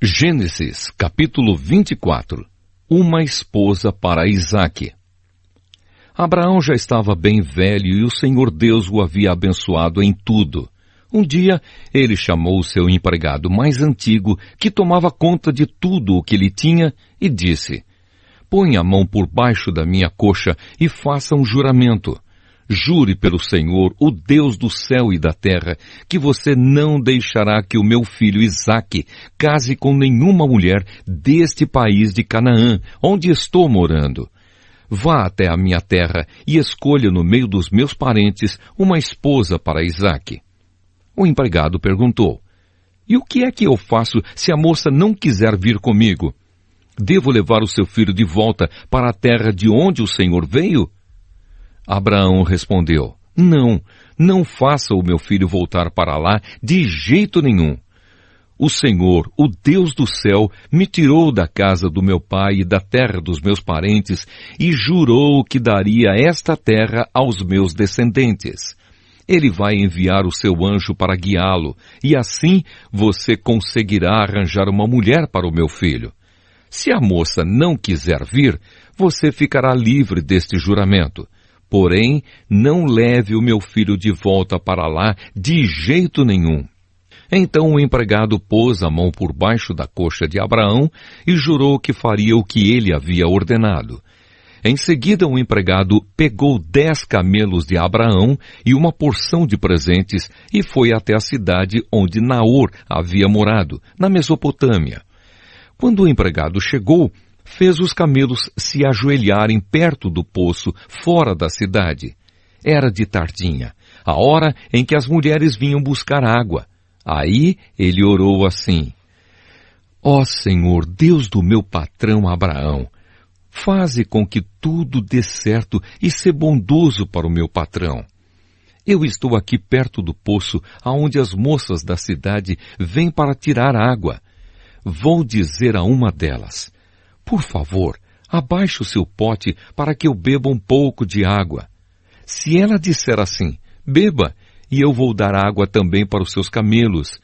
Gênesis, capítulo 24. Uma esposa para Isaque. Abraão já estava bem velho e o Senhor Deus o havia abençoado em tudo. Um dia, ele chamou o seu empregado mais antigo, que tomava conta de tudo o que ele tinha, e disse: "Põe a mão por baixo da minha coxa e faça um juramento. Jure pelo Senhor, o Deus do céu e da terra, que você não deixará que o meu filho Isaque case com nenhuma mulher deste país de Canaã, onde estou morando. Vá até a minha terra e escolha no meio dos meus parentes uma esposa para Isaque." O empregado perguntou: "E o que é que eu faço se a moça não quiser vir comigo? Devo levar o seu filho de volta para a terra de onde o Senhor veio?" Abraão respondeu: Não faça o meu filho voltar para lá de jeito nenhum. O Senhor, o Deus do céu, me tirou da casa do meu pai e da terra dos meus parentes e jurou que daria esta terra aos meus descendentes. Ele vai enviar o seu anjo para guiá-lo, e assim você conseguirá arranjar uma mulher para o meu filho. Se a moça não quiser vir, você ficará livre deste juramento. Porém, não leve o meu filho de volta para lá de jeito nenhum." Então o empregado pôs a mão por baixo da coxa de Abraão e jurou que faria o que ele havia ordenado. Em seguida, o empregado pegou 10 camelos de Abraão e uma porção de presentes e foi até a cidade onde Naor havia morado, na Mesopotâmia. Quando o empregado chegou, fez os camelos se ajoelharem perto do poço, fora da cidade. Era de tardinha, a hora em que as mulheres vinham buscar água. Aí ele orou assim: "Ó Senhor, Deus do meu patrão Abraão, faze com que tudo dê certo e sê bondoso para o meu patrão. Eu estou aqui perto do poço, aonde as moças da cidade vêm para tirar água. Vou dizer a uma delas: por favor, abaixe o seu pote para que eu beba um pouco de água. Se ela disser assim: beba, e eu vou dar água também para os seus camelos,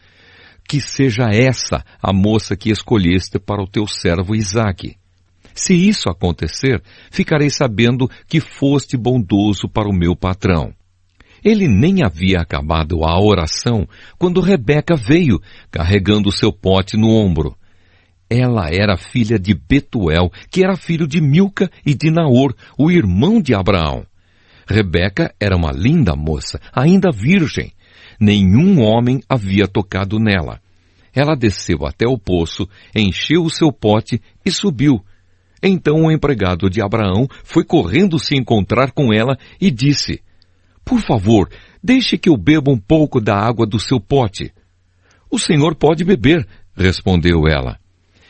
que seja essa a moça que escolheste para o teu servo Isaque. Se isso acontecer, ficarei sabendo que foste bondoso para o meu patrão." Ele nem havia acabado a oração quando Rebeca veio, carregando o seu pote no ombro. Ela era filha de Betuel, que era filho de Milca e de Naor, o irmão de Abraão. Rebeca era uma linda moça, ainda virgem. Nenhum homem havia tocado nela. Ela desceu até o poço, encheu o seu pote e subiu. Então o empregado de Abraão foi correndo se encontrar com ela e disse: "Por favor, deixe que eu beba um pouco da água do seu pote." "O senhor pode beber", respondeu ela.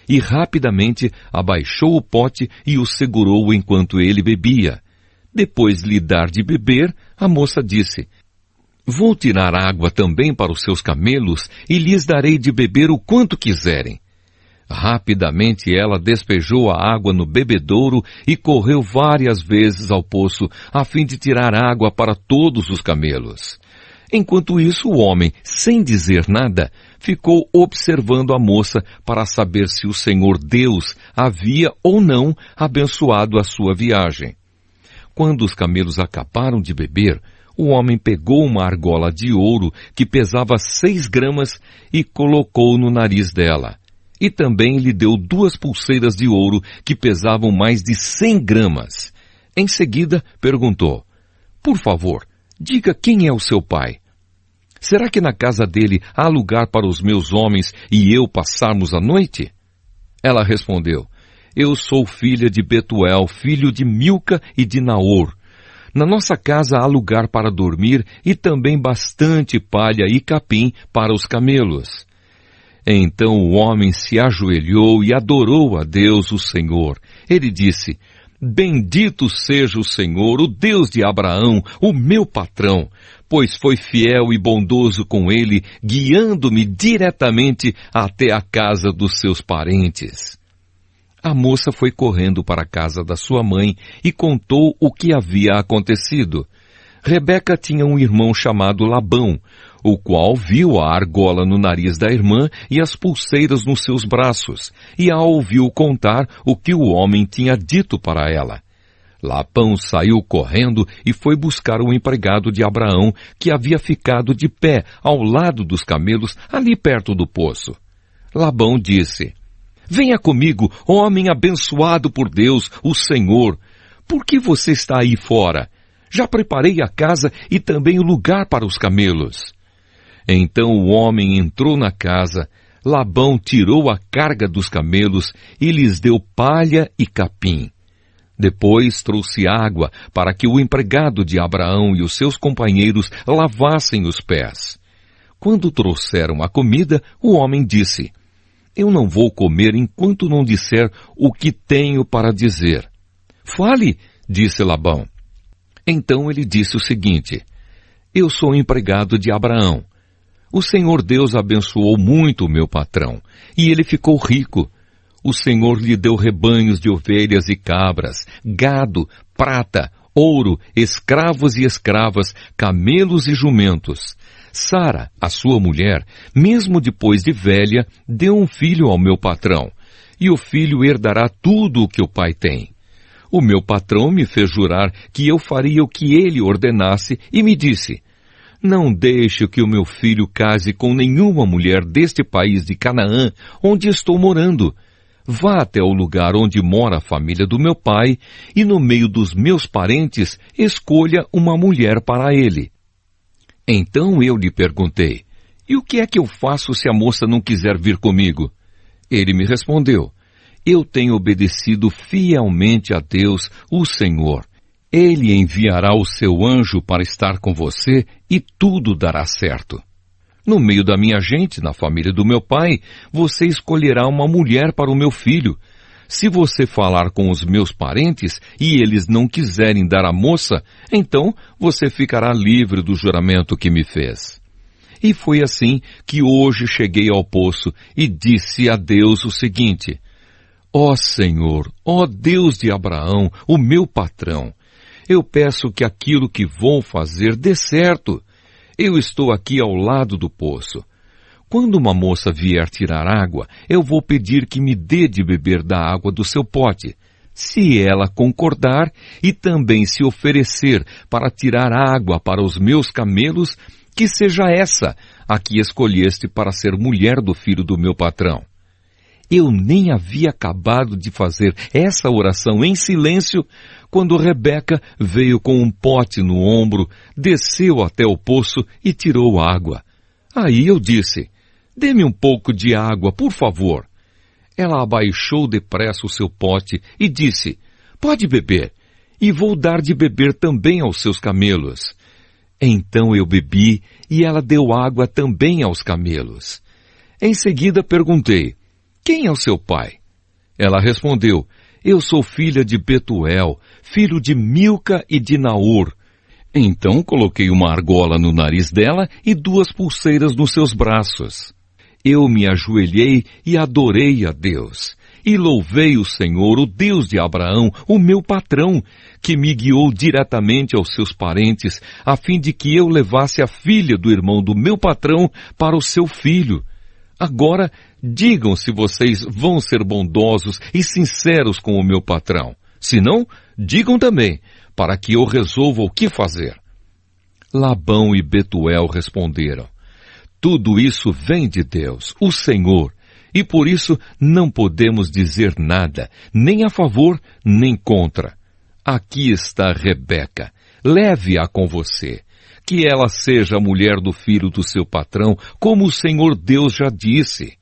E rapidamente abaixou o pote e o segurou enquanto ele bebia. Depois de lhe dar de beber, a moça disse: "Vou tirar água também para os seus camelos e lhes darei de beber o quanto quiserem." Rapidamente ela despejou a água no bebedouro e correu várias vezes ao poço, a fim de tirar água para todos os camelos. Enquanto isso, o homem, sem dizer nada, ficou observando a moça para saber se o Senhor Deus havia ou não abençoado a sua viagem. Quando os camelos acabaram de beber, o homem pegou uma argola de ouro que pesava 6 gramas e colocou no nariz dela. E também lhe deu 2 pulseiras de ouro que pesavam mais de 100 gramas. Em seguida, perguntou: "Por favor, diga quem é o seu pai. Será que na casa dele há lugar para os meus homens e eu passarmos a noite?" Ela respondeu: "Eu sou filha de Betuel, filho de Milca e de Naor. Na nossa casa há lugar para dormir e também bastante palha e capim para os camelos." Então o homem se ajoelhou e adorou a Deus, o Senhor. Ele disse: "Bendito seja o Senhor, o Deus de Abraão, o meu patrão, pois foi fiel e bondoso com ele, guiando-me diretamente até a casa dos seus parentes." A moça foi correndo para a casa da sua mãe e contou o que havia acontecido. Rebeca tinha um irmão chamado Labão, o qual viu a argola no nariz da irmã e as pulseiras nos seus braços, e a ouviu contar o que o homem tinha dito para ela. Labão saiu correndo e foi buscar o empregado de Abraão, que havia ficado de pé ao lado dos camelos, ali perto do poço. Labão disse: Venha comigo, homem abençoado por Deus, o Senhor. Por que você está aí fora? Já preparei a casa e também o lugar para os camelos. Então o homem entrou na casa, Labão tirou a carga dos camelos e lhes deu palha e capim. Depois trouxe água para que o empregado de Abraão e os seus companheiros lavassem os pés. Quando trouxeram a comida, o homem disse: Eu não vou comer enquanto não disser o que tenho para dizer. Fale, disse Labão. Então ele disse o seguinte: Eu sou empregado de Abraão. O Senhor Deus abençoou muito o meu patrão, e ele ficou rico. O Senhor lhe deu rebanhos de ovelhas e cabras, gado, prata, ouro, escravos e escravas, camelos e jumentos. Sara, a sua mulher, mesmo depois de velha, deu um filho ao meu patrão, e o filho herdará tudo o que o pai tem. O meu patrão me fez jurar que eu faria o que ele ordenasse e me disse: Não deixe que o meu filho case com nenhuma mulher deste país de Canaã, onde estou morando. Vá até o lugar onde mora a família do meu pai e no meio dos meus parentes escolha uma mulher para ele. Então eu lhe perguntei: E o que é que eu faço se a moça não quiser vir comigo? Ele me respondeu: Eu tenho obedecido fielmente a Deus, o Senhor. Ele enviará o seu anjo para estar com você e tudo dará certo. No meio da minha gente, na família do meu pai, você escolherá uma mulher para o meu filho. Se você falar com os meus parentes e eles não quiserem dar a moça, então você ficará livre do juramento que me fez. E foi assim que hoje cheguei ao poço e disse a Deus o seguinte: Ó Senhor, ó Deus de Abraão, o meu patrão, eu peço que aquilo que vou fazer dê certo. Eu estou aqui ao lado do poço. Quando uma moça vier tirar água, eu vou pedir que me dê de beber da água do seu pote. Se ela concordar e também se oferecer para tirar água para os meus camelos, que seja essa a que escolheste para ser mulher do filho do meu patrão. Eu nem havia acabado de fazer essa oração em silêncio, quando Rebeca veio com um pote no ombro, desceu até o poço e tirou água. Aí eu disse: Dê-me um pouco de água, por favor. Ela abaixou depressa o seu pote e disse: Pode beber, e vou dar de beber também aos seus camelos. Então eu bebi, e ela deu água também aos camelos. Em seguida perguntei: Quem é o seu pai? Ela respondeu: Eu sou filha de Betuel, filho de Milca e de Naor. Então coloquei uma argola no nariz dela e 2 pulseiras nos seus braços. Eu me ajoelhei e adorei a Deus. E louvei o Senhor, o Deus de Abraão, o meu patrão, que me guiou diretamente aos seus parentes, a fim de que eu levasse a filha do irmão do meu patrão para o seu filho. Agora, digam se vocês vão ser bondosos e sinceros com o meu patrão. Se não, digam também, para que eu resolva o que fazer. Labão e Betuel responderam: Tudo isso vem de Deus, o Senhor, e por isso não podemos dizer nada, nem a favor, nem contra. Aqui está Rebeca, leve-a com você. Que ela seja a mulher do filho do seu patrão, como o Senhor Deus já disse.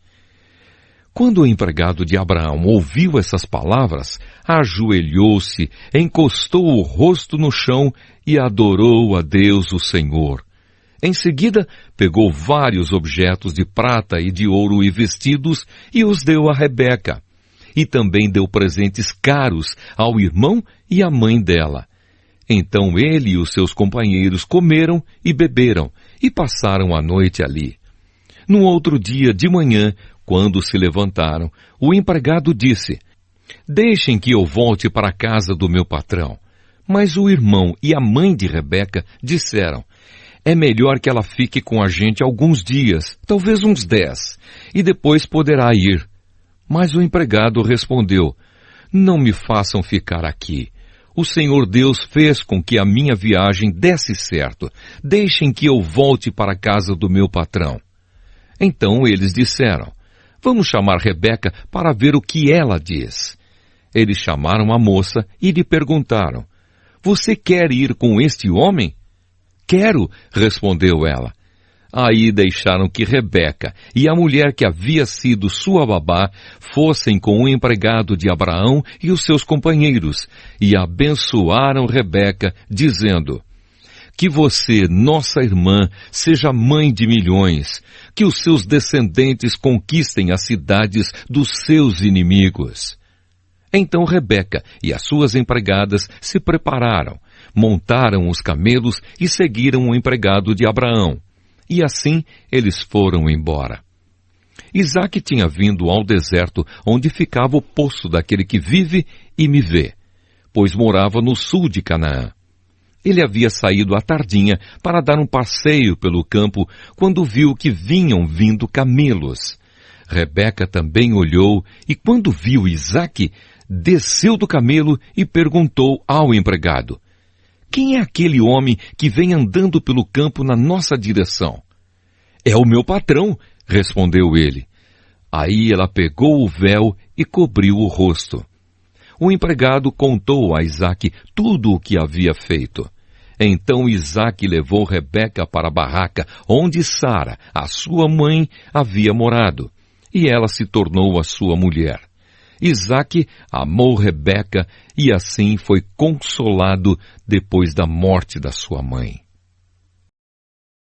Quando o empregado de Abraão ouviu essas palavras, ajoelhou-se, encostou o rosto no chão e adorou a Deus o Senhor. Em seguida, pegou vários objetos de prata e de ouro e vestidos e os deu a Rebeca. E também deu presentes caros ao irmão e à mãe dela. Então ele e os seus companheiros comeram e beberam e passaram a noite ali. No outro dia de manhã, quando se levantaram, o empregado disse: Deixem que eu volte para a casa do meu patrão. Mas o irmão e a mãe de Rebeca disseram: é melhor que ela fique com a gente alguns dias, talvez uns 10, e depois poderá ir. Mas o empregado respondeu: não me façam ficar aqui. O Senhor Deus fez com que a minha viagem desse certo. Deixem que eu volte para a casa do meu patrão. Então eles disseram: vamos chamar Rebeca para ver o que ela diz. Eles chamaram a moça e lhe perguntaram: você quer ir com este homem? Quero, respondeu ela. Aí deixaram que Rebeca e a mulher que havia sido sua babá fossem com o empregado de Abraão e os seus companheiros, e abençoaram Rebeca, dizendo: que você, nossa irmã, seja mãe de milhões, que os seus descendentes conquistem as cidades dos seus inimigos. Então Rebeca e as suas empregadas se prepararam, montaram os camelos e seguiram o empregado de Abraão. E assim eles foram embora. Isaque tinha vindo ao deserto onde ficava o poço daquele que vive e me vê, pois morava no sul de Canaã. Ele havia saído à tardinha para dar um passeio pelo campo quando viu que vinham vindo camelos. Rebeca também olhou e quando viu Isaque, desceu do camelo e perguntou ao empregado: quem é aquele homem que vem andando pelo campo na nossa direção? É o meu patrão, respondeu ele. Aí ela pegou o véu e cobriu o rosto. O empregado contou a Isaque tudo o que havia feito. Então Isaque levou Rebeca para a barraca onde Sara, a sua mãe, havia morado, e ela se tornou a sua mulher. Isaque amou Rebeca e assim foi consolado depois da morte da sua mãe.